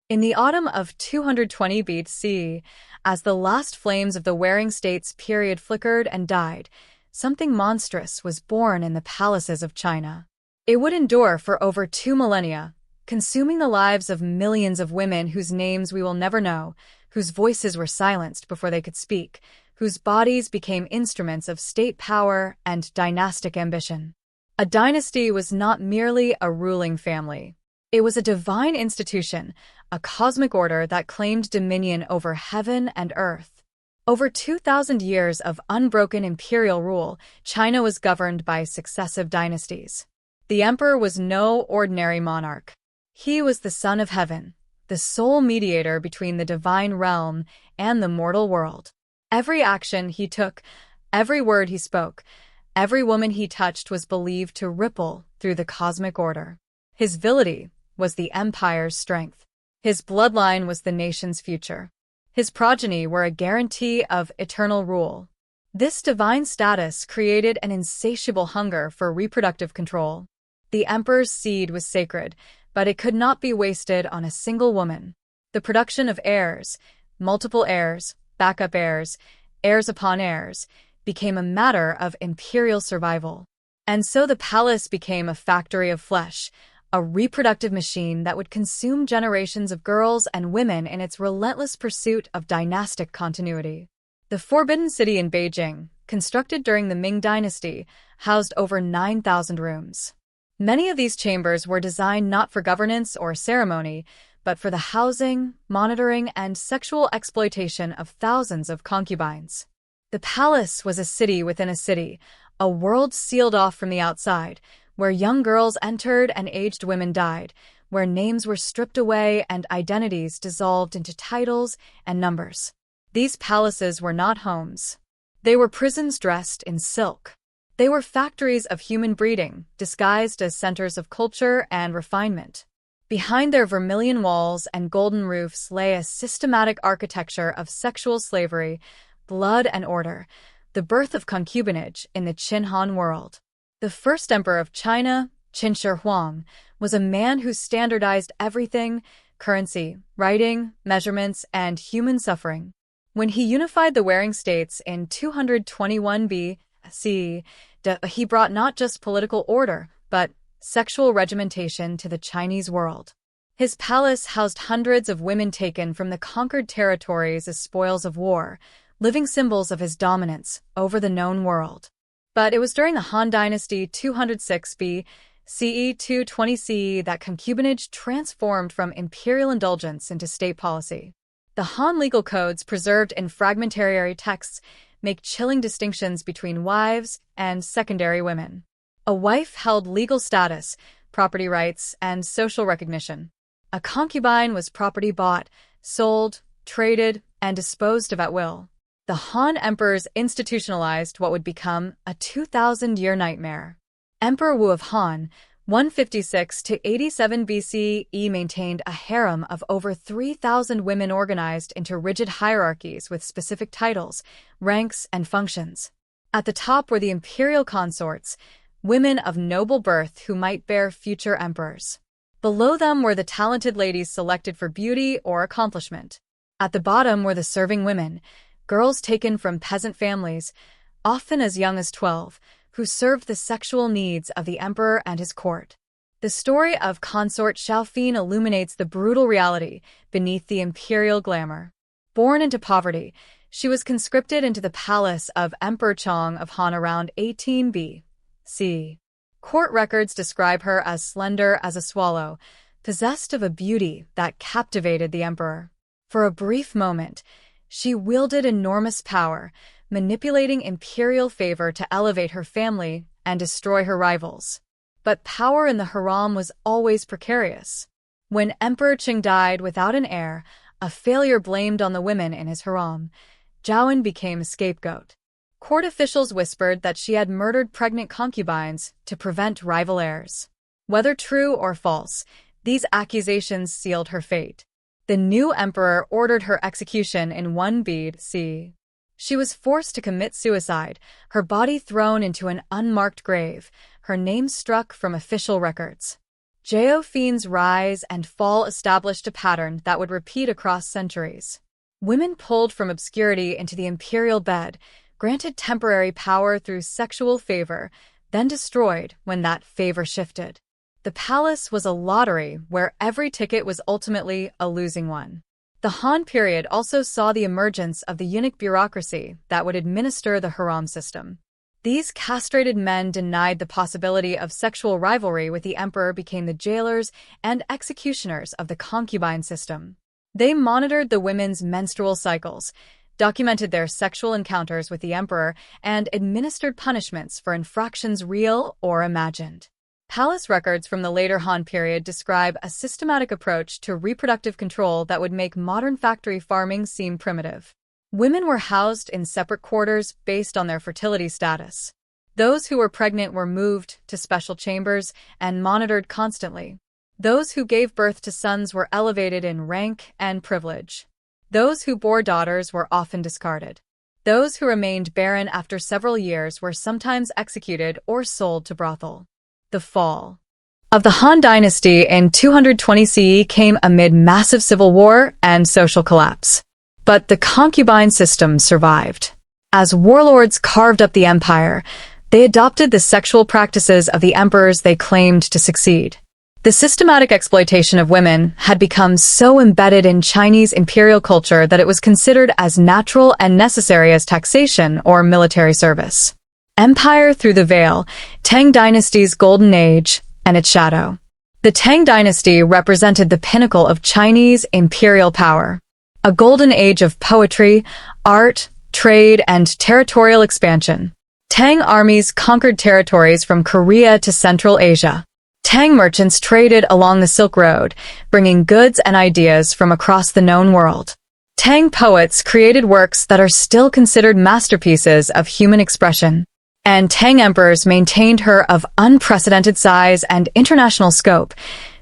In the autumn of 220 BC, as the last flames of the Warring States period flickered and died, something monstrous was born in the palaces of China. It would endure for over 2 millennia, consuming the lives of millions of women whose names we will never know, whose voices were silenced before they could speak, whose bodies became instruments of state power and dynastic ambition. A dynasty was not merely a ruling family. It was a divine institution, a cosmic order that claimed dominion over heaven and earth. Over 2,000 years of unbroken imperial rule, China was governed by successive dynasties. The emperor was no ordinary monarch. He was the son of heaven, the sole mediator between the divine realm and the mortal world. Every action he took, every word he spoke, every woman he touched was believed to ripple through the cosmic order. His virility was the empire's strength. His bloodline was the nation's future. His progeny were a guarantee of eternal rule. This divine status created an insatiable hunger for reproductive control. The emperor's seed was sacred, but it could not be wasted on a single woman. The production of heirs, multiple heirs, backup heirs, heirs upon heirs, became a matter of imperial survival. And so the palace became a factory of flesh, a reproductive machine that would consume generations of girls and women in its relentless pursuit of dynastic continuity. The Forbidden City in Beijing, constructed during the Ming Dynasty, housed over 9,000 rooms. Many of these chambers were designed not for governance or ceremony, but for the housing, monitoring, and sexual exploitation of thousands of concubines. The palace was a city within a city, a world sealed off from the outside, where young girls entered and aged women died, where names were stripped away and identities dissolved into titles and numbers. These palaces were not homes. They were prisons dressed in silk. They were factories of human breeding, disguised as centers of culture and refinement. Behind their vermilion walls and golden roofs lay a systematic architecture of sexual slavery, blood and order, the birth of concubinage in the Qin Han world. The first emperor of China, Qin Shi Huang, was a man who standardized everything: currency, writing, measurements, and human suffering. When he unified the Warring States in 221 BC, he brought not just political order, but sexual regimentation to the Chinese world. His palace housed hundreds of women taken from the conquered territories as spoils of war, living symbols of his dominance over the known world. But it was during the Han Dynasty 206 BCE 220 CE that concubinage transformed from imperial indulgence into state policy. The Han legal codes, preserved in fragmentary texts, make chilling distinctions between wives and secondary women. A wife held legal status, property rights, and social recognition. A concubine was property bought, sold, traded, and disposed of at will. The Han emperors institutionalized what would become a 2,000-year nightmare. Emperor Wu of Han, 156 to 87 BCE, maintained a harem of over 3,000 women organized into rigid hierarchies with specific titles, ranks, and functions. At the top were the imperial consorts, women of noble birth who might bear future emperors. Below them were the talented ladies selected for beauty or accomplishment. At the bottom were the serving women, girls taken from peasant families, often as young as 12, who served the sexual needs of the emperor and his court. The story of consort Xiaofin illuminates the brutal reality beneath the imperial glamour. Born into poverty, she was conscripted into the palace of Emperor Chong of Han around 18 BC. Court records describe her as slender as a swallow, possessed of a beauty that captivated the emperor. For a brief moment, she wielded enormous power, manipulating imperial favor to elevate her family and destroy her rivals. But power in the harem was always precarious. When Emperor Qing died without an heir, a failure blamed on the women in his harem, Zhaoan became a scapegoat. Court officials whispered that she had murdered pregnant concubines to prevent rival heirs. Whether true or false, these accusations sealed her fate. The new emperor ordered her execution in 1 BC. She was forced to commit suicide, her body thrown into an unmarked grave, her name struck from official records. Geophene's rise and fall established a pattern that would repeat across centuries. Women pulled from obscurity into the imperial bed, granted temporary power through sexual favor, then destroyed when that favor shifted. The palace was a lottery where every ticket was ultimately a losing one. The Han period also saw the emergence of the eunuch bureaucracy that would administer the haram system. These castrated men denied the possibility of sexual rivalry with the emperor, became the jailers and executioners of the concubine system. They monitored the women's menstrual cycles, documented their sexual encounters with the emperor, and administered punishments for infractions real or imagined. Palace records from the later Han period describe a systematic approach to reproductive control that would make modern factory farming seem primitive. Women were housed in separate quarters based on their fertility status. Those who were pregnant were moved to special chambers and monitored constantly. Those who gave birth to sons were elevated in rank and privilege. Those who bore daughters were often discarded. Those who remained barren after several years were sometimes executed or sold to brothel. The fall of the Han Dynasty in 220 CE came amid massive civil war and social collapse. But the concubine system survived. As warlords carved up the empire, they adopted the sexual practices of the emperors they claimed to succeed. The systematic exploitation of women had become so embedded in Chinese imperial culture that it was considered as natural and necessary as taxation or military service. Empire through the veil, Tang Dynasty's golden age, and its shadow. The Tang Dynasty represented the pinnacle of Chinese imperial power. A golden age of poetry, art, trade, and territorial expansion. Tang armies conquered territories from Korea to Central Asia. Tang merchants traded along the Silk Road, bringing goods and ideas from across the known world. Tang poets created works that are still considered masterpieces of human expression. And Tang emperors maintained her of unprecedented size and international scope,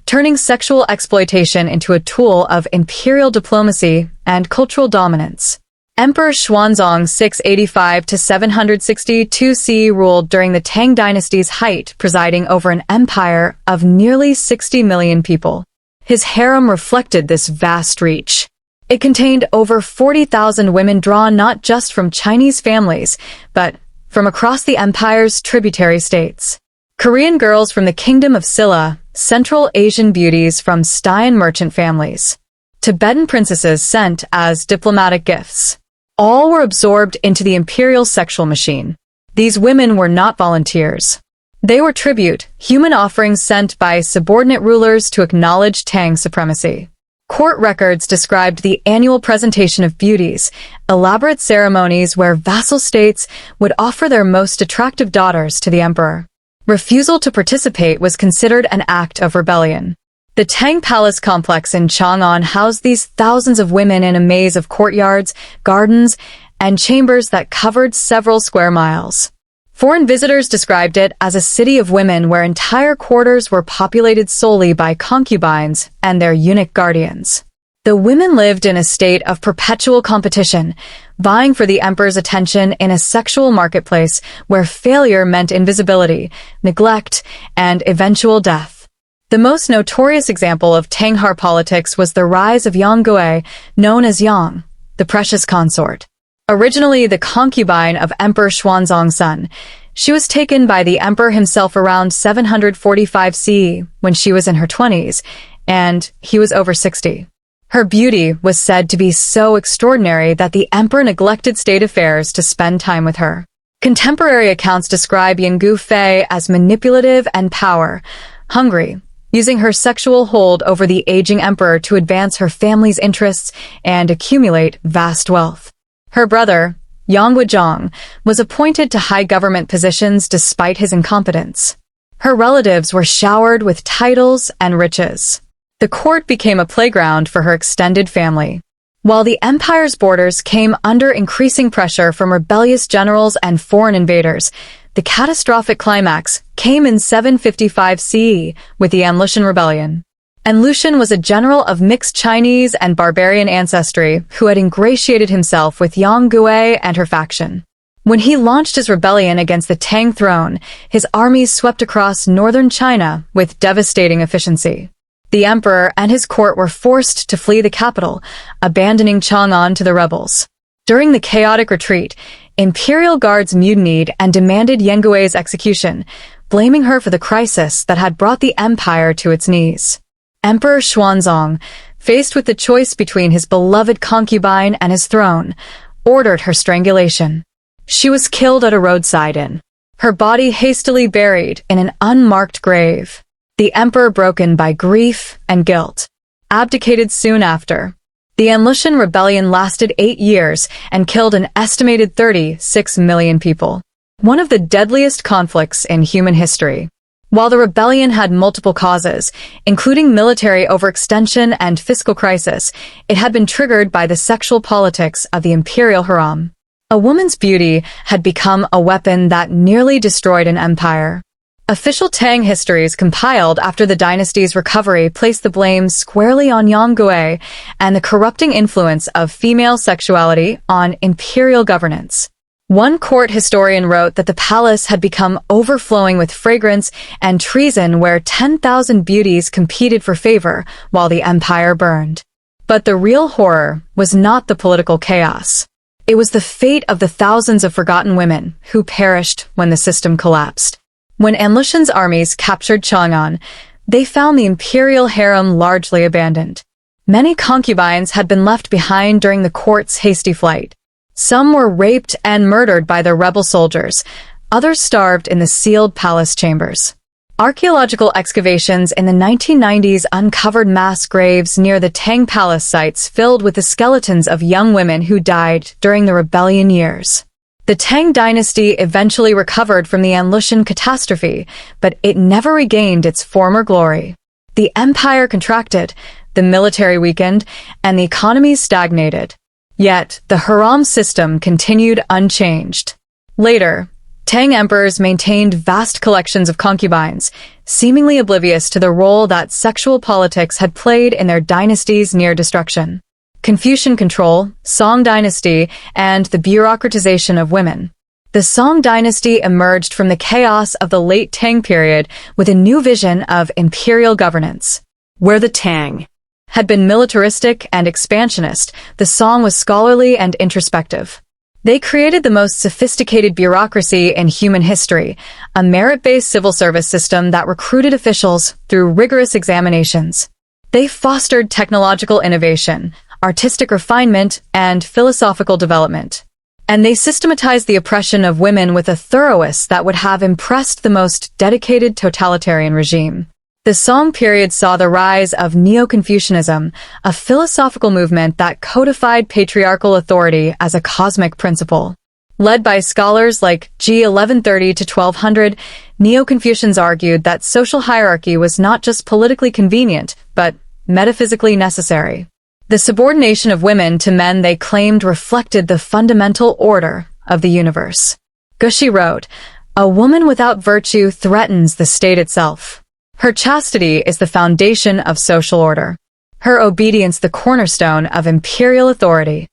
turning sexual exploitation into a tool of imperial diplomacy and cultural dominance. Emperor Xuanzong 685–762 CE ruled during the Tang Dynasty's height, presiding over an empire of nearly 60 million people. His harem reflected this vast reach. It contained over 40,000 women drawn not just from Chinese families, but from across the empire's tributary states. Korean girls from the Kingdom of Silla, Central Asian beauties from Stein merchant families, Tibetan princesses sent as diplomatic gifts. All were absorbed into the imperial sexual machine. These women were not volunteers. They were tribute, human offerings sent by subordinate rulers to acknowledge Tang supremacy. Court records described the annual presentation of beauties, elaborate ceremonies where vassal states would offer their most attractive daughters to the emperor. Refusal to participate was considered an act of rebellion. The Tang Palace complex in Chang'an housed these thousands of women in a maze of courtyards, gardens, and chambers that covered several square miles. Foreign visitors described it as a city of women where entire quarters were populated solely by concubines and their eunuch guardians. The women lived in a state of perpetual competition, vying for the emperor's attention in a sexual marketplace where failure meant invisibility, neglect, and eventual death. The most notorious example of Tanghar politics was the rise of Yang Gui, known as Yang, the precious consort. Originally the concubine of Emperor Xuanzong's son, she was taken by the emperor himself around 745 CE when she was in her 20s, and he was over 60. Her beauty was said to be so extraordinary that the emperor neglected state affairs to spend time with her. Contemporary accounts describe Yang Gufei as manipulative and power-hungry, using her sexual hold over the aging emperor to advance her family's interests and accumulate vast wealth. Her brother, Yang Guizhong, was appointed to high government positions despite his incompetence. Her relatives were showered with titles and riches. The court became a playground for her extended family. While the empire's borders came under increasing pressure from rebellious generals and foreign invaders, the catastrophic climax came in 755 CE with the An Lushan Rebellion. An Lushan was a general of mixed Chinese and barbarian ancestry who had ingratiated himself with Yang Gui and her faction. When he launched his rebellion against the Tang throne, his armies swept across northern China with devastating efficiency. The emperor and his court were forced to flee the capital, abandoning Chang'an to the rebels. During the chaotic retreat, imperial guards mutinied and demanded Yengui's execution, blaming her for the crisis that had brought the empire to its knees. Emperor Xuanzong, faced with the choice between his beloved concubine and his throne, ordered her strangulation. She was killed at a roadside inn, her body hastily buried in an unmarked grave. The emperor, broken by grief and guilt, abdicated soon after. The Anlushan rebellion lasted 8 years and killed an estimated 36 million people, one of the deadliest conflicts in human history. While the rebellion had multiple causes, including military overextension and fiscal crisis, it had been triggered by the sexual politics of the imperial haram. A woman's beauty had become a weapon that nearly destroyed an empire. Official Tang histories compiled after the dynasty's recovery place the blame squarely on Yang and the corrupting influence of female sexuality on imperial governance. One court historian wrote that the palace had become overflowing with fragrance and treason, where 10,000 beauties competed for favor while the empire burned. But the real horror was not the political chaos. It was the fate of the thousands of forgotten women who perished when the system collapsed. When Anlushan's armies captured Chang'an, they found the imperial harem largely abandoned. Many concubines had been left behind during the court's hasty flight. Some were raped and murdered by their rebel soldiers, others starved in the sealed palace chambers. Archaeological excavations in the 1990s uncovered mass graves near the Tang Palace sites filled with the skeletons of young women who died during the rebellion years. The Tang dynasty eventually recovered from the Anlushan catastrophe, but it never regained its former glory. The empire contracted, the military weakened, and the economy stagnated. Yet, the haram system continued unchanged. Later, Tang emperors maintained vast collections of concubines, seemingly oblivious to the role that sexual politics had played in their dynasty's near destruction. Confucian control, Song dynasty, and the bureaucratization of women. The Song dynasty emerged from the chaos of the late Tang period with a new vision of imperial governance. Where the Tang had been militaristic and expansionist, the Song was scholarly and introspective. They created the most sophisticated bureaucracy in human history, a merit-based civil service system that recruited officials through rigorous examinations. They fostered technological innovation, artistic refinement, and philosophical development. And they systematized the oppression of women with a thoroughness that would have impressed the most dedicated totalitarian regime. The Song period saw the rise of Neo-Confucianism, a philosophical movement that codified patriarchal authority as a cosmic principle. Led by scholars like G. 1130 to 1200, Neo-Confucians argued that social hierarchy was not just politically convenient, but metaphysically necessary. The subordination of women to men they claimed reflected the fundamental order of the universe. Gushi wrote, "A woman without virtue threatens the state itself. Her chastity is the foundation of social order. Her obedience the cornerstone of imperial authority."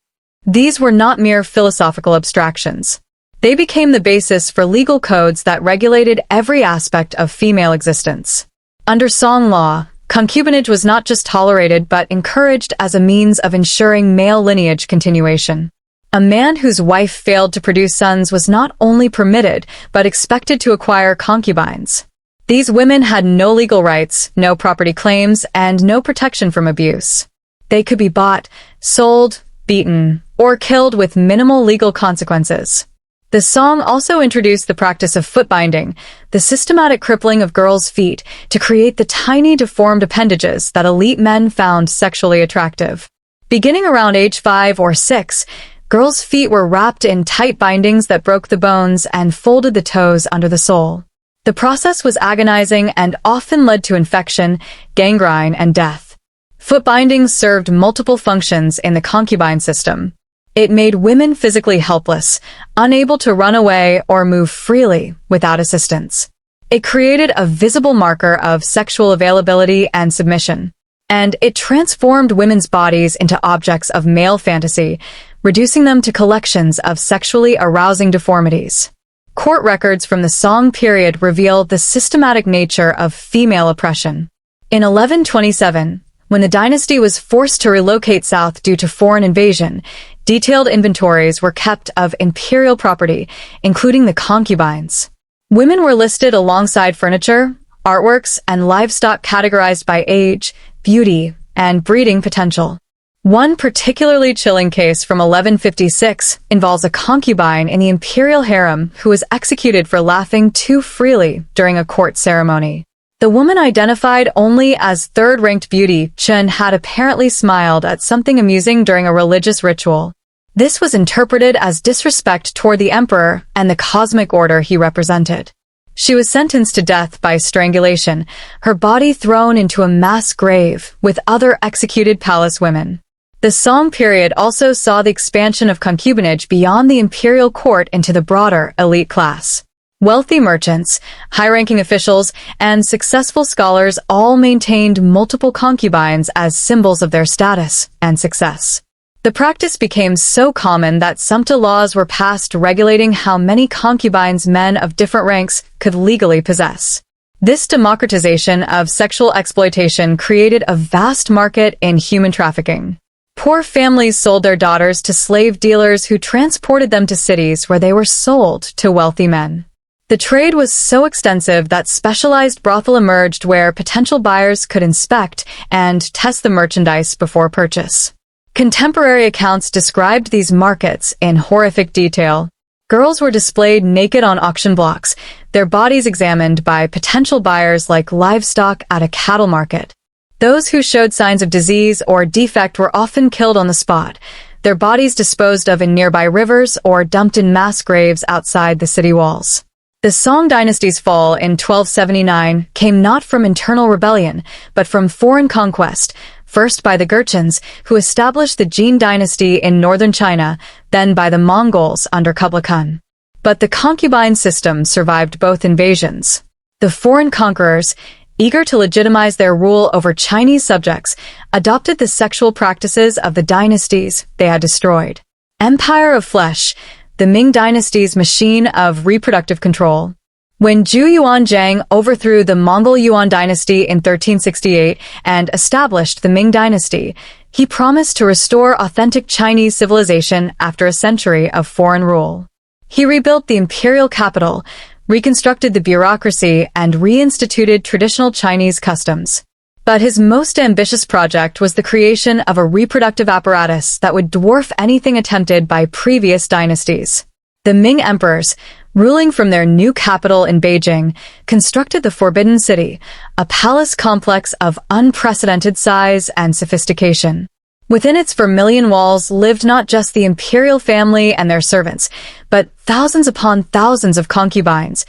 These were not mere philosophical abstractions. They became the basis for legal codes that regulated every aspect of female existence. Under Song law, concubinage was not just tolerated but encouraged as a means of ensuring male lineage continuation. A man whose wife failed to produce sons was not only permitted but expected to acquire concubines. These women had no legal rights, no property claims, and no protection from abuse. They could be bought, sold, beaten, or killed with minimal legal consequences. The Song also introduced the practice of foot binding, the systematic crippling of girls' feet, to create the tiny deformed appendages that elite men found sexually attractive. Beginning around age 5 or 6, girls' feet were wrapped in tight bindings that broke the bones and folded the toes under the sole. The process was agonizing and often led to infection, gangrene, and death. Foot bindings served multiple functions in the concubine system. It made women physically helpless, unable to run away or move freely without assistance. It created a visible marker of sexual availability and submission. And it transformed women's bodies into objects of male fantasy, reducing them to collections of sexually arousing deformities. Court records from the Song period reveal the systematic nature of female oppression. In 1127, when the dynasty was forced to relocate south due to foreign invasion, detailed inventories were kept of imperial property, including the concubines. Women were listed alongside furniture, artworks, and livestock categorized by age, beauty, and breeding potential. One particularly chilling case from 1156 involves a concubine in the imperial harem who was executed for laughing too freely during a court ceremony. The woman, identified only as third-ranked beauty, Chen, had apparently smiled at something amusing during a religious ritual. This was interpreted as disrespect toward the emperor and the cosmic order he represented. She was sentenced to death by strangulation, her body thrown into a mass grave with other executed palace women. The Song period also saw the expansion of concubinage beyond the imperial court into the broader elite class. Wealthy merchants, high-ranking officials, and successful scholars all maintained multiple concubines as symbols of their status and success. The practice became so common that sumpta laws were passed regulating how many concubines men of different ranks could legally possess. This democratization of sexual exploitation created a vast market in human trafficking. Poor families sold their daughters to slave dealers who transported them to cities where they were sold to wealthy men. The trade was so extensive that specialized brothel emerged where potential buyers could inspect and test the merchandise before purchase. Contemporary accounts described these markets in horrific detail. Girls were displayed naked on auction blocks, their bodies examined by potential buyers like livestock at a cattle market. Those who showed signs of disease or defect were often killed on the spot, their bodies disposed of in nearby rivers or dumped in mass graves outside the city walls. The Song dynasty's fall in 1279 came not from internal rebellion, but from foreign conquest, first by the Gurchens, who established the Qing dynasty in northern China, then by the Mongols under Kublai Khan. But the concubine system survived both invasions. The foreign conquerors, eager to legitimize their rule over Chinese subjects, adopted the sexual practices of the dynasties they had destroyed. Empire of Flesh, the Ming dynasty's machine of reproductive control. When Zhu Yuanzhang overthrew the Mongol Yuan dynasty in 1368 and established the Ming dynasty, he promised to restore authentic Chinese civilization after a century of foreign rule. He rebuilt the imperial capital, reconstructed the bureaucracy, and reinstituted traditional Chinese customs. But his most ambitious project was the creation of a reproductive apparatus that would dwarf anything attempted by previous dynasties. The Ming emperors, ruling from their new capital in Beijing, constructed the Forbidden City, a palace complex of unprecedented size and sophistication. Within its vermilion walls lived not just the imperial family and their servants, but thousands upon thousands of concubines,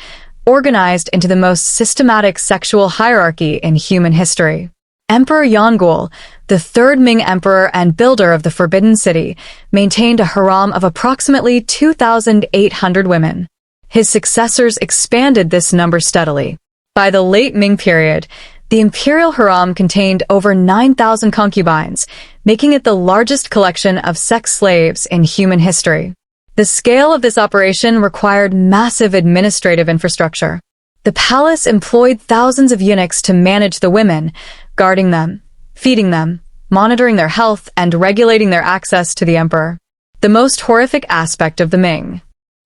organized into the most systematic sexual hierarchy in human history. Emperor Yonggul, the third Ming emperor and builder of the Forbidden City, maintained a haram of approximately 2,800 women. His successors expanded this number steadily. By the late Ming period, the imperial harem contained over 9,000 concubines, making it the largest collection of sex slaves in human history. The scale of this operation required massive administrative infrastructure. The palace employed thousands of eunuchs to manage the women, guarding them, feeding them, monitoring their health, and regulating their access to the emperor. The most horrific aspect of the Ming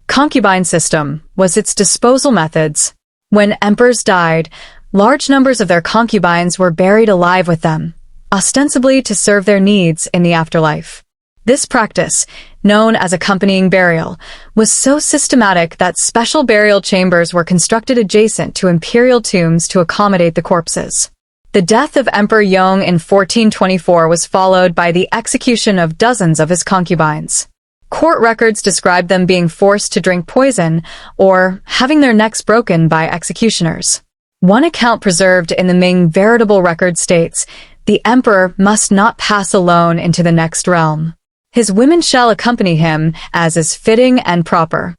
concubine system was its disposal methods. When emperors died, large numbers of their concubines were buried alive with them, ostensibly to serve their needs in the afterlife. This practice, known as accompanying burial, was so systematic that special burial chambers were constructed adjacent to imperial tombs to accommodate the corpses. The death of Emperor Yong in 1424 was followed by the execution of dozens of his concubines. Court records describe them being forced to drink poison or having their necks broken by executioners. One account preserved in the Ming veritable record states, "The emperor must not pass alone into the next realm. His women shall accompany him, as is fitting and proper."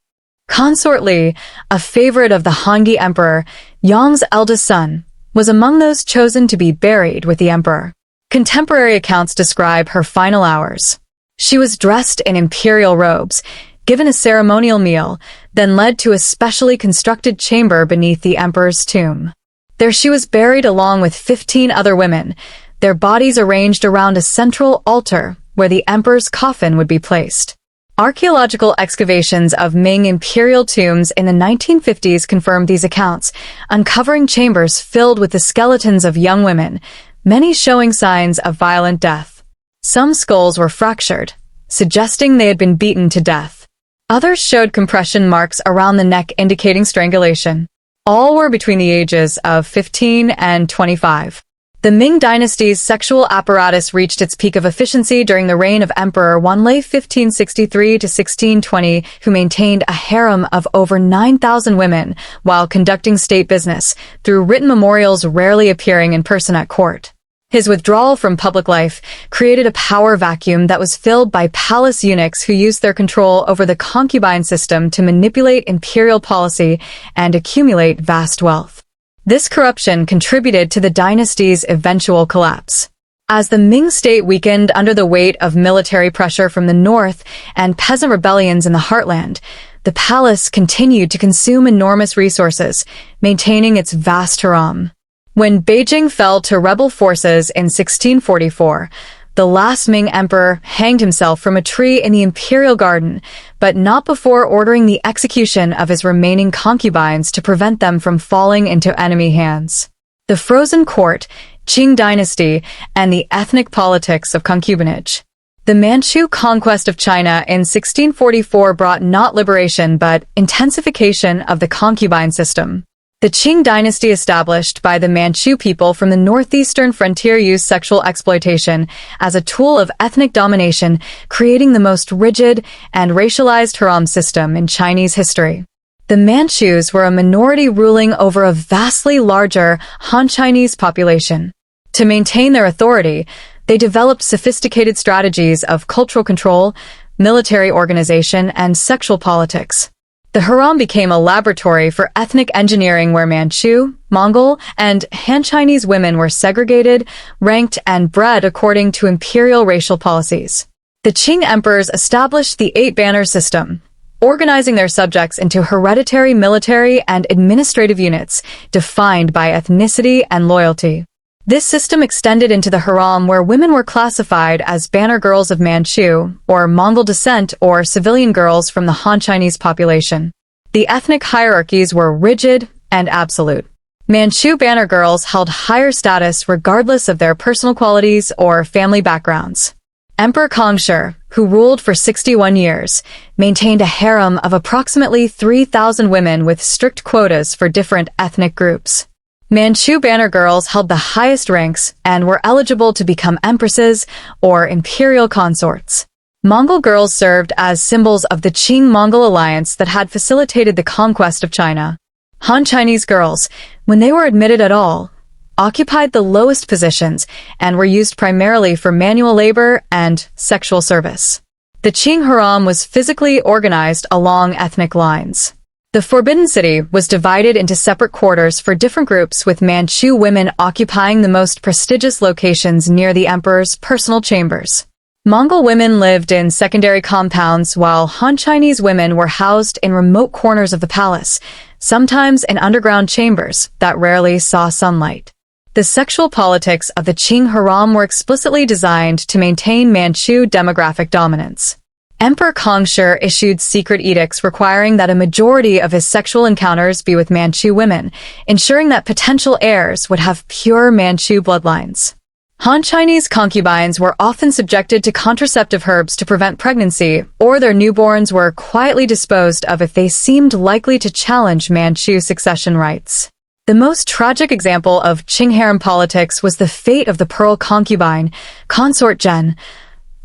Consort Li, a favorite of the Hangi emperor, Yong's eldest son, was among those chosen to be buried with the emperor. Contemporary accounts describe her final hours. She was dressed in imperial robes, given a ceremonial meal, then led to a specially constructed chamber beneath the emperor's tomb. There she was buried along with 15 other women, their bodies arranged around a central altar where the emperor's coffin would be placed. Archaeological excavations of Ming imperial tombs in the 1950s confirmed these accounts, uncovering chambers filled with the skeletons of young women, many showing signs of violent death. Some skulls were fractured, suggesting they had been beaten to death. Others showed compression marks around the neck indicating strangulation. All were between the ages of 15 and 25. The Ming dynasty's sexual apparatus reached its peak of efficiency during the reign of Emperor Wanlei 1563 to 1620, who maintained a harem of over 9,000 women while conducting state business, through written memorials rarely appearing in person at court. His withdrawal from public life created a power vacuum that was filled by palace eunuchs who used their control over the concubine system to manipulate imperial policy and accumulate vast wealth. This corruption contributed to the dynasty's eventual collapse. As the Ming state weakened under the weight of military pressure from the north and peasant rebellions in the heartland, the palace continued to consume enormous resources, maintaining its vast haram. When Beijing fell to rebel forces in 1644, the last Ming emperor hanged himself from a tree in the imperial garden, but not before ordering the execution of his remaining concubines to prevent them from falling into enemy hands. The frozen court, Qing dynasty, and the ethnic politics of concubinage. The Manchu conquest of China in 1644 brought not liberation but intensification of the concubine system. The Qing dynasty, established by the Manchu people from the northeastern frontier, used sexual exploitation as a tool of ethnic domination, creating the most rigid and racialized haram system in Chinese history. The Manchus were a minority ruling over a vastly larger Han Chinese population. To maintain their authority, they developed sophisticated strategies of cultural control, military organization, and sexual politics. The haram became a laboratory for ethnic engineering where Manchu, Mongol, and Han Chinese women were segregated, ranked, and bred according to imperial racial policies. The Qing emperors established the eight-banner system, organizing their subjects into hereditary military and administrative units defined by ethnicity and loyalty. This system extended into the haram, where women were classified as banner girls of Manchu or Mongol descent or civilian girls from the Han Chinese population. The ethnic hierarchies were rigid and absolute. Manchu banner girls held higher status regardless of their personal qualities or family backgrounds. Emperor Kangxi, who ruled for 61 years, maintained a harem of approximately 3,000 women with strict quotas for different ethnic groups. Manchu banner girls held the highest ranks and were eligible to become empresses or imperial consorts. Mongol girls served as symbols of the Qing-Mongol alliance that had facilitated the conquest of China. Han Chinese girls, when they were admitted at all, occupied the lowest positions and were used primarily for manual labor and sexual service. The Qing haram was physically organized along ethnic lines. The Forbidden City was divided into separate quarters for different groups, with Manchu women occupying the most prestigious locations near the emperor's personal chambers. Mongol women lived in secondary compounds, while Han Chinese women were housed in remote corners of the palace, sometimes in underground chambers that rarely saw sunlight. The sexual politics of the Qing haram were explicitly designed to maintain Manchu demographic dominance. Emperor Kangxi issued secret edicts requiring that a majority of his sexual encounters be with Manchu women, ensuring that potential heirs would have pure Manchu bloodlines. Han Chinese concubines were often subjected to contraceptive herbs to prevent pregnancy, or their newborns were quietly disposed of if they seemed likely to challenge Manchu succession rights. The most tragic example of Qing harem politics was the fate of the Pearl concubine, Consort Zhen,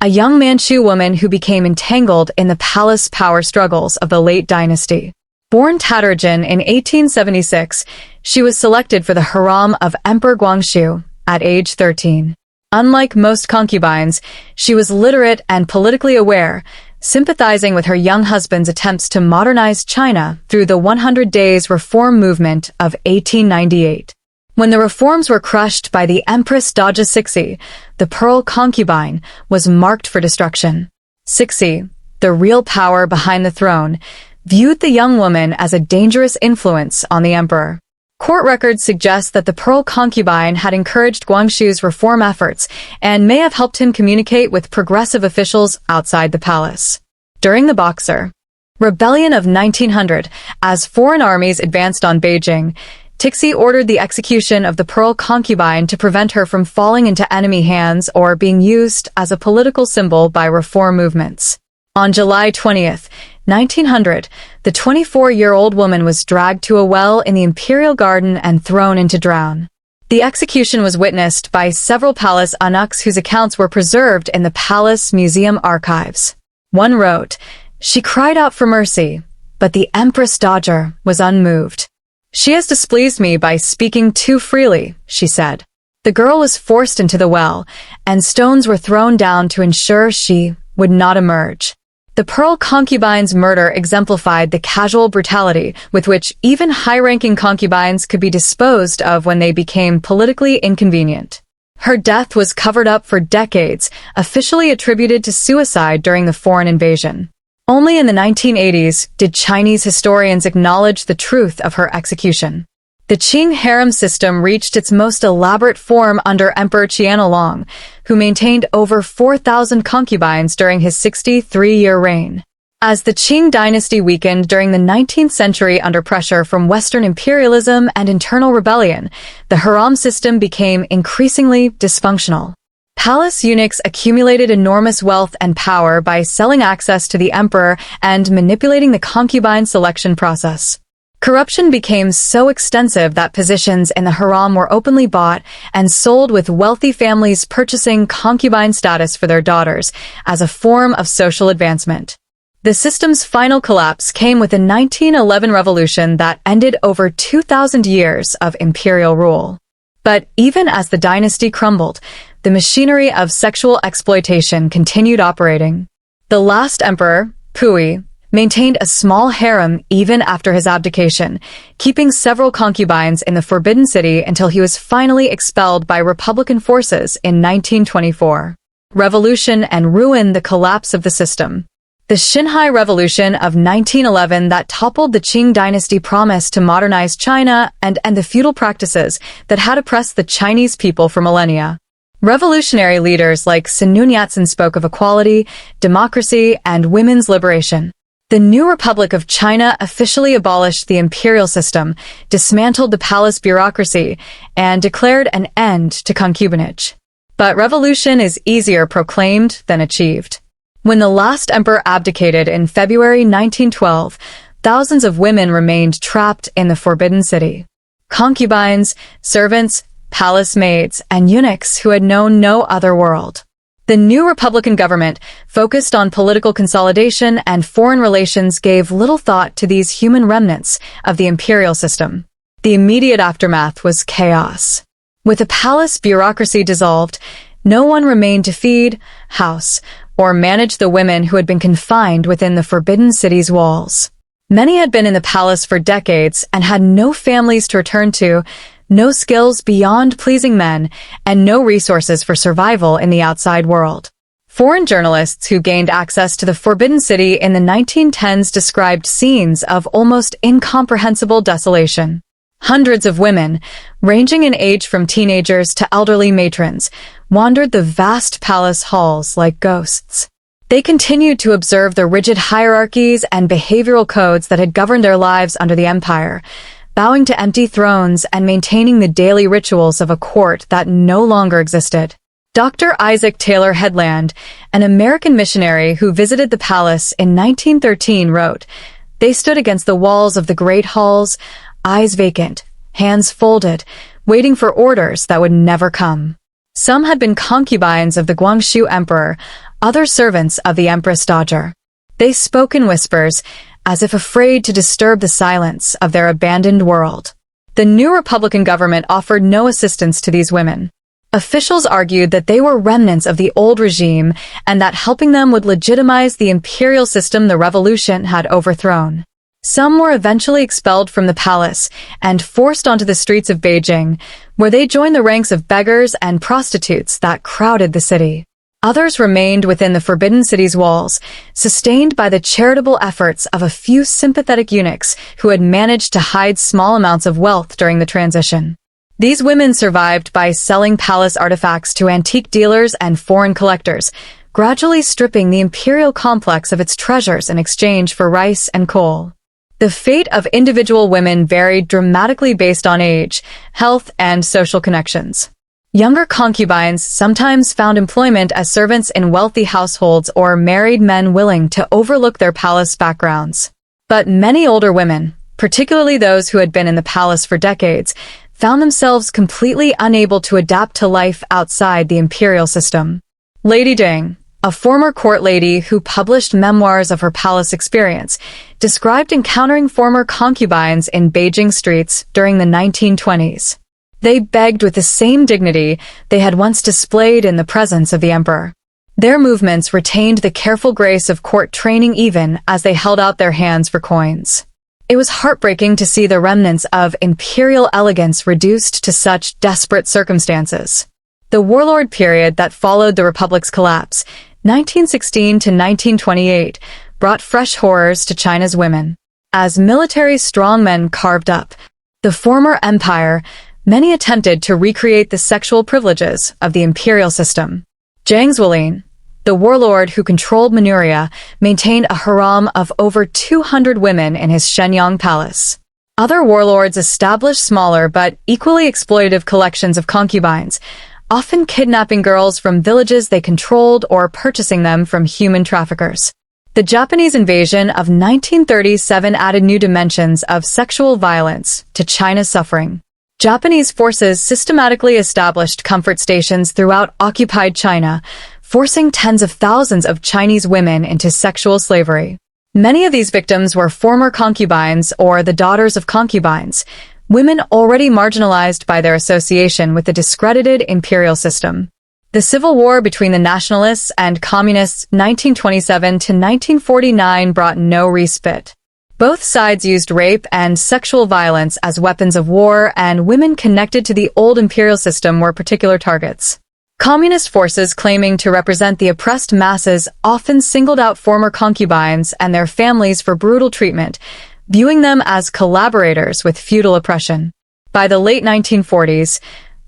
a young Manchu woman who became entangled in the palace power struggles of the late dynasty. Born Tatarjin in 1876, she was selected for the harem of Emperor Guangxu at age 13. Unlike most concubines, she was literate and politically aware, sympathizing with her young husband's attempts to modernize China through the 100 Days Reform Movement of 1898. When the reforms were crushed by the Empress Doja Cixi, the Pearl concubine was marked for destruction. Cixi, the real power behind the throne, viewed the young woman as a dangerous influence on the emperor. Court records suggest that the Pearl Concubine had encouraged Guangxu's reform efforts and may have helped him communicate with progressive officials outside the palace. During the Boxer Rebellion of 1900, as foreign armies advanced on Beijing, Cixi ordered the execution of the Pearl Concubine to prevent her from falling into enemy hands or being used as a political symbol by reform movements. On July 20th, 1900, the 24-year-old woman was dragged to a well in the Imperial garden and thrown into drown. The execution was witnessed by several palace eunuchs whose accounts were preserved in the palace museum archives. One wrote, "She cried out for mercy, but the Empress Dowager was unmoved. She has displeased me by speaking too freely," she said. The girl was forced into the well, and stones were thrown down to ensure she would not emerge. The Pearl Concubine's murder exemplified the casual brutality with which even high-ranking concubines could be disposed of when they became politically inconvenient. Her death was covered up for decades, officially attributed to suicide during the foreign invasion. Only in the 1980s did Chinese historians acknowledge the truth of her execution. The Qing harem system reached its most elaborate form under Emperor Qianlong, who maintained over 4,000 concubines during his 63-year reign. As the Qing dynasty weakened during the 19th century under pressure from Western imperialism and internal rebellion, the haram system became increasingly dysfunctional. Palace eunuchs accumulated enormous wealth and power by selling access to the emperor and manipulating the concubine selection process. Corruption became so extensive that positions in the haram were openly bought and sold, with wealthy families purchasing concubine status for their daughters as a form of social advancement. The system's final collapse came with the 1911 revolution that ended over 2,000 years of imperial rule. But even as the dynasty crumbled, the machinery of sexual exploitation continued operating. The last emperor, Pui, maintained a small harem even after his abdication, keeping several concubines in the Forbidden City until he was finally expelled by Republican forces in 1924. Revolution and ruin, the collapse of the system. The Xinhai Revolution of 1911 that toppled the Qing dynasty promised to modernize China and end the feudal practices that had oppressed the Chinese people for millennia. Revolutionary leaders like Sun Yat-sen spoke of equality, democracy, and women's liberation. The new Republic of China officially abolished the imperial system, dismantled the palace bureaucracy, and declared an end to concubinage. But revolution is easier proclaimed than achieved. When the last emperor abdicated in February 1912, thousands of women remained trapped in the Forbidden City. Concubines, servants, palace maids, and eunuchs who had known no other world. The new Republican government, focused on political consolidation and foreign relations, gave little thought to these human remnants of the imperial system. The immediate aftermath was chaos. With the palace bureaucracy dissolved, no one remained to feed, house, or manage the women who had been confined within the Forbidden City's walls. Many had been in the palace for decades and had no families to return to, no skills beyond pleasing men, and no resources for survival in the outside world. Foreign journalists who gained access to the Forbidden City in the 1910s described scenes of almost incomprehensible desolation. Hundreds of women, ranging in age from teenagers to elderly matrons, wandered the vast palace halls like ghosts. They continued to observe the rigid hierarchies and behavioral codes that had governed their lives under the empire, bowing to empty thrones and maintaining the daily rituals of a court that no longer existed. Dr. Isaac Taylor Headland, an American missionary who visited the palace in 1913, wrote, "They stood against the walls of the great halls, eyes vacant, hands folded, waiting for orders that would never come." Some had been concubines of the Guangxu emperor, others servants of the Empress Dowager. They spoke in whispers, as if afraid to disturb the silence of their abandoned world. The new Republican government offered no assistance to these women. Officials argued that they were remnants of the old regime and that helping them would legitimize the imperial system the revolution had overthrown. Some were eventually expelled from the palace and forced onto the streets of Beijing, where they joined the ranks of beggars and prostitutes that crowded the city. Others remained within the Forbidden City's walls, sustained by the charitable efforts of a few sympathetic eunuchs who had managed to hide small amounts of wealth during the transition. These women survived by selling palace artifacts to antique dealers and foreign collectors, gradually stripping the imperial complex of its treasures in exchange for rice and coal. The fate of individual women varied dramatically based on age, health, and social connections. Younger concubines sometimes found employment as servants in wealthy households or married men willing to overlook their palace backgrounds. But many older women, particularly those who had been in the palace for decades, found themselves completely unable to adapt to life outside the imperial system. Lady Ding, a former court lady who published memoirs of her palace experience, described encountering former concubines in Beijing streets during the 1920s. They begged with the same dignity they had once displayed in the presence of the emperor. Their movements retained the careful grace of court training even as they held out their hands for coins. It was heartbreaking to see the remnants of imperial elegance reduced to such desperate circumstances. The warlord period that followed the Republic's collapse, 1916 to 1928, brought fresh horrors to China's women. As military strongmen carved up the former empire, many attempted to recreate the sexual privileges of the imperial system. Zhang Zuolin, the warlord who controlled Manchuria, maintained a harem of over 200 women in his Shenyang palace. Other warlords established smaller but equally exploitative collections of concubines, often kidnapping girls from villages they controlled or purchasing them from human traffickers. The Japanese invasion of 1937 added new dimensions of sexual violence to China's suffering. Japanese forces systematically established comfort stations throughout occupied China, forcing tens of thousands of Chinese women into sexual slavery. Many of these victims were former concubines or the daughters of concubines, women already marginalized by their association with the discredited imperial system. The civil war between the nationalists and communists 1927 to 1949 brought no respite. Both sides used rape and sexual violence as weapons of war, and women connected to the old imperial system were particular targets. Communist forces claiming to represent the oppressed masses often singled out former concubines and their families for brutal treatment, viewing them as collaborators with feudal oppression. By the late 1940s,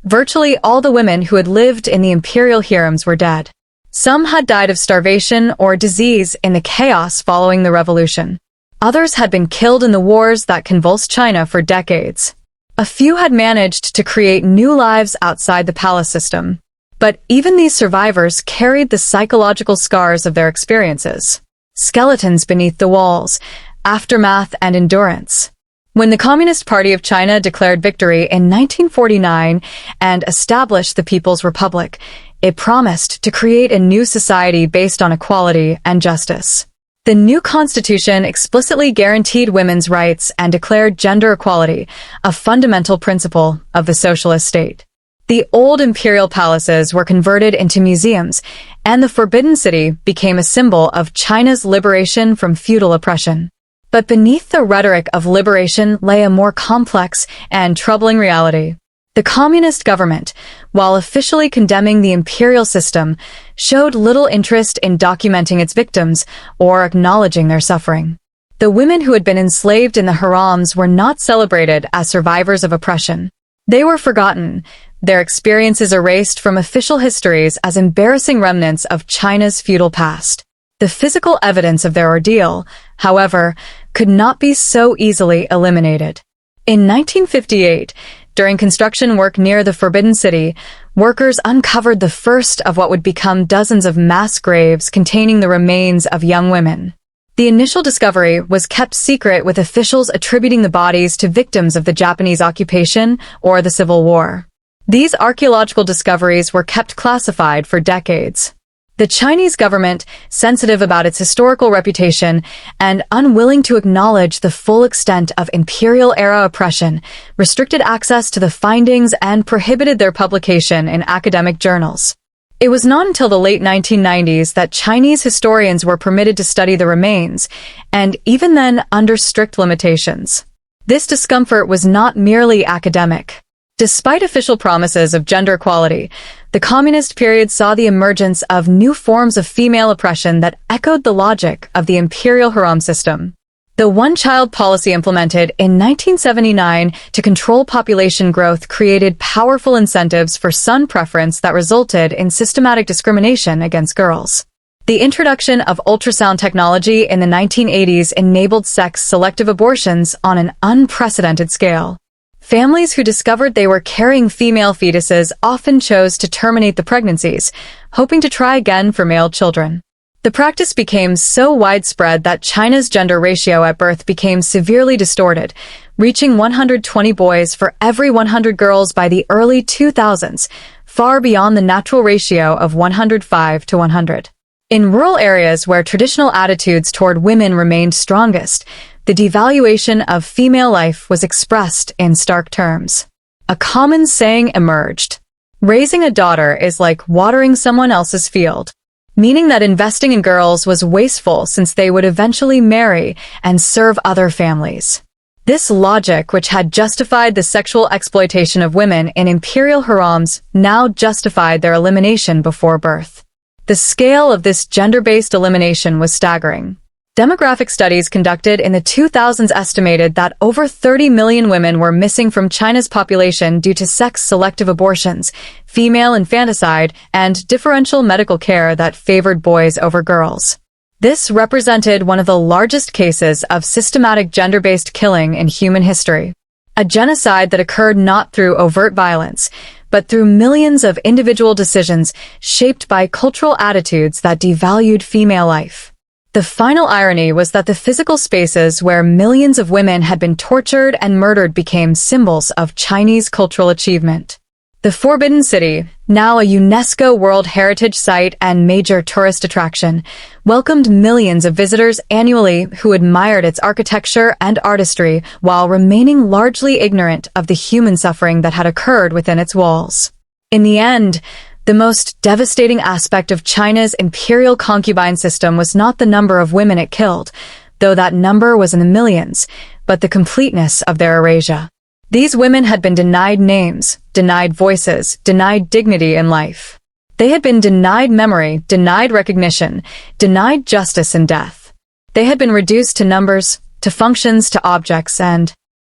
virtually all the women who had lived in the imperial harems were dead. Some had died of starvation or disease in the chaos following the revolution. Others had been killed in the wars that convulsed China for decades. A few had managed to create new lives outside the palace system. But even these survivors carried the psychological scars of their experiences. Skeletons beneath the walls, aftermath, and endurance. When the Communist Party of China declared victory in 1949 and established the People's Republic, it promised to create a new society based on equality and justice. The new constitution explicitly guaranteed women's rights and declared gender equality, a fundamental principle of the socialist state. The old imperial palaces were converted into museums, and the Forbidden City became a symbol of China's liberation from feudal oppression. But beneath the rhetoric of liberation lay a more complex and troubling reality. The communist government, while officially condemning the imperial system, showed little interest in documenting its victims or acknowledging their suffering. The women who had been enslaved in the harems were not celebrated as survivors of oppression. They were forgotten, their experiences erased from official histories as embarrassing remnants of China's feudal past. The physical evidence of their ordeal, however, could not be so easily eliminated. In 1958, during construction work near the Forbidden City, workers uncovered the first of what would become dozens of mass graves containing the remains of young women. The initial discovery was kept secret, with officials attributing the bodies to victims of the Japanese occupation or the Civil War. These archaeological discoveries were kept classified for decades. The Chinese government, sensitive about its historical reputation and unwilling to acknowledge the full extent of imperial-era oppression, restricted access to the findings and prohibited their publication in academic journals. It was not until the late 1990s that Chinese historians were permitted to study the remains, and even then under strict limitations. This discomfort was not merely academic. Despite official promises of gender equality, the communist period saw the emergence of new forms of female oppression that echoed the logic of the imperial haram system. The one-child policy implemented in 1979 to control population growth created powerful incentives for son preference that resulted in systematic discrimination against girls. The introduction of ultrasound technology in the 1980s enabled sex-selective abortions on an unprecedented scale. Families who discovered they were carrying female fetuses often chose to terminate the pregnancies, hoping to try again for male children. The practice became so widespread that China's gender ratio at birth became severely distorted, reaching 120 boys for every 100 girls by the early 2000s, far beyond the natural ratio of 105 to 100. In rural areas where traditional attitudes toward women remained strongest, the devaluation of female life was expressed in stark terms. A common saying emerged: raising a daughter is like watering someone else's field, meaning that investing in girls was wasteful since they would eventually marry and serve other families. This logic, which had justified the sexual exploitation of women in imperial harems, now justified their elimination before birth. The scale of this gender-based elimination was staggering. Demographic studies conducted in the 2000s estimated that over 30 million women were missing from China's population due to sex-selective abortions, female infanticide, and differential medical care that favored boys over girls. This represented one of the largest cases of systematic gender-based killing in human history. A genocide that occurred not through overt violence, but through millions of individual decisions shaped by cultural attitudes that devalued female life. The final irony was that the physical spaces where millions of women had been tortured and murdered became symbols of Chinese cultural achievement. The Forbidden City, now a UNESCO World Heritage Site and major tourist attraction, welcomed millions of visitors annually who admired its architecture and artistry while remaining largely ignorant of the human suffering that had occurred within its walls. In the end, the most devastating aspect of China's imperial concubine system was not the number of women it killed, though that number was in the millions, but the completeness of their erasure. These women had been denied names, denied voices, denied dignity in life. They had been denied memory, denied recognition, denied justice in death. They had been reduced to numbers, to functions, to objects, and